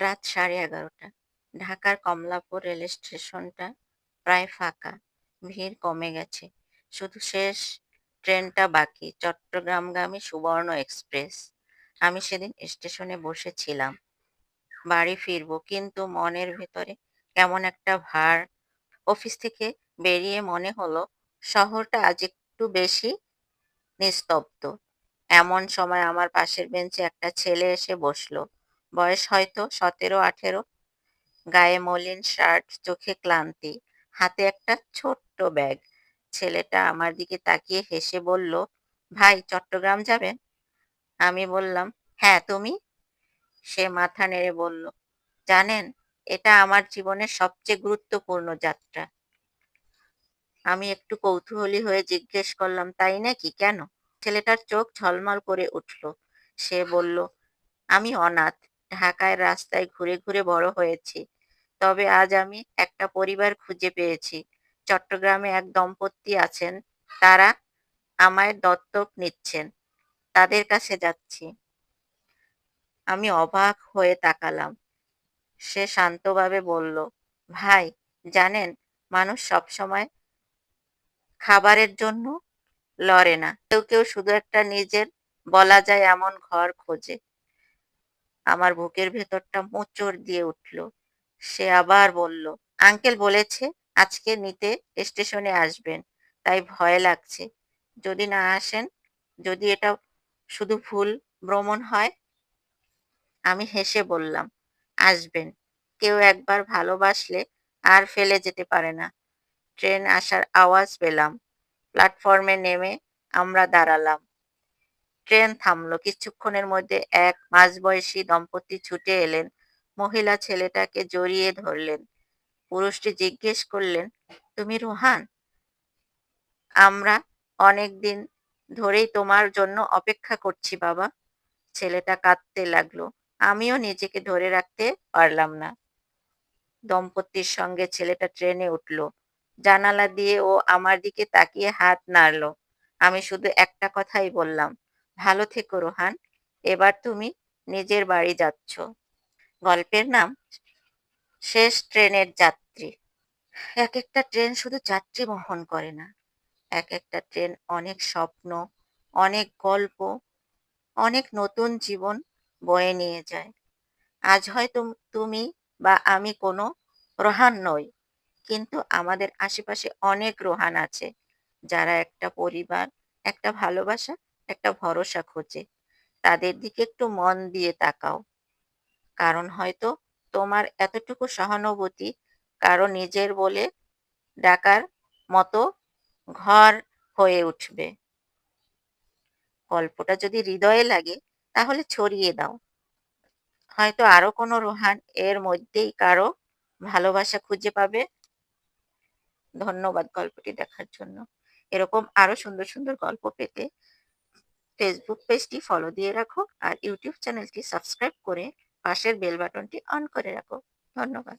রাত 11:30। ঢাকার কমলাপুর রেল স্টেশনটা প্রায় ফাঁকা। ভিড় কমে গেছে। শুধু শেষ ট্রেনটা বাকি, চট্টগ্রামগামী সুবর্ণ এক্সপ্রেস। আমি সেদিন স্টেশনে বসেছিলাম। বাড়ি ফিরবো, কিন্তু মনের ভেতরে কেমন একটা ভার। অফিস থেকে বেরিয়ে মনে হলো শহরটা আজ একটু বেশি নিস্তব্ধ। এমন সময় আমার পাশের বেঞ্চে একটা ছেলে এসে বসলো। বয়স হয়তো 17-18। গায়ে মলিন শার্ট, চোখে ক্লান্তি, হাতে একটা ছোট্ট ব্যাগ। ছেলেটা আমার দিকে তাকিয়ে হেসে বলল, ভাই, চট্টগ্রাম যাবেন? আমি বললাম, হ্যাঁ, তুমি? সে মাথা নেড়ে বলল, জানেন, এটা আমার জীবনের সবচেয়ে গুরুত্বপূর্ণ যাত্রা। আমি একটু কৌতূহলী হয়ে জিজ্ঞেস করলাম, তাই নাকি, কেন? ছেলেটার চোখ ঝলমল করে উঠল। সে বলল, আমি অনাথ। ঢাকায় রাস্তায় ঘুরে ঘুরে বড় হয়েছি। তবে আজ আমি একটা পরিবার খুঁজে পেয়েছি। চট্টগ্রামে এক দম্পতি আছেন। তারা আমায় দত্তক নিচ্ছেন। তাদের কাছে যাচ্ছি। আমি অবাক হয়ে তাকালাম। সে শান্তভাবে বলল, ভাই, জানেন, মানুষ সবসময় খাবারের জন্য লড়ে না। কেউ কেউ শুধু একটা নিজের বলা যায় এমন ঘর খোঁজে। আমার বুকের ভেতরটা মোচড় দিয়ে উঠল। সে আবার বলল, আঙ্কেল বলেছে আজকে নিতে স্টেশনে আসবেন, তাই ভয় লাগছে। যদি না আসেন, যদি এটা শুধু ভুল ভ্রমণ হয়। আমি হেসে বললাম, আসবেন। কেউ একবার ভালোবাসলে আর ফেলে যেতে পারে না। ট্রেন আসার আওয়াজ পেলাম। প্ল্যাটফর্মে নেমে আমরা দাঁড়ালাম। ট্রেন থামলো। কিছুক্ষণের মধ্যে এক মাঝবয়সী দম্পতি ছুটে এলেন। মহিলা ছেলেটাকে জড়িয়ে ধরলেন। পুরুষটি জিজ্ঞেস করলেন, তুমি রোহান? আমরা অনেক দিন ধরেই তোমার জন্য অপেক্ষা করছি, বাবা। ছেলেটা কাঁদতে লাগলো। আমিও নিজেকে ধরে রাখতে পারলাম না। দম্পতির সঙ্গে ছেলেটা ট্রেনে উঠল। জানালা দিয়ে ও আমার দিকে তাকিয়ে হাত নাড়ল। আমি শুধু একটা কথাই বললাম, ভালো থেকো রোহান। এবার তুমি নিজের বাড়ি যাচ্ছ। গল্পের নাম শেষ ট্রেনের যাত্রী। এক একটা ট্রেন শুধু যাত্রী বহন করে না, এক একটা ট্রেন অনেক স্বপ্ন, অনেক গল্প, অনেক নতুন জীবন বয়ে নিয়ে যায়। আজ হয়তো তুমি বা আমি কোনো রোহান নই, কিন্তু আমাদের আশেপাশে অনেক রোহান আছে, যারা একটা পরিবার, একটা ভালোবাসা, একটা ভরসা খোঁজে। তাদের দিকে একটু মন দিয়ে তাকাও। কারণ হয়তো তোমার এতটুকু সহানুভূতি কারো নিজের বলে ডাকার মতো ঘর হয়ে উঠবে। গল্পটা যদি হৃদয়ে লাগে, তাহলে ছড়িয়ে দাও। হয়তো আরো কোনো রোহান এর মধ্যেই কারো ভালোবাসা খুঁজে পাবে। ধন্যবাদ গল্পটি দেখার জন্য। এরকম আরো সুন্দর সুন্দর গল্প পেতে ফেসবুক পেজটি ফলো দিয়ে রাখো আর ইউটিউব চ্যানেলটি সাবস্ক্রাইব করে পাশের বেল বাটনটি অন করে রাখো। ধন্যবাদ।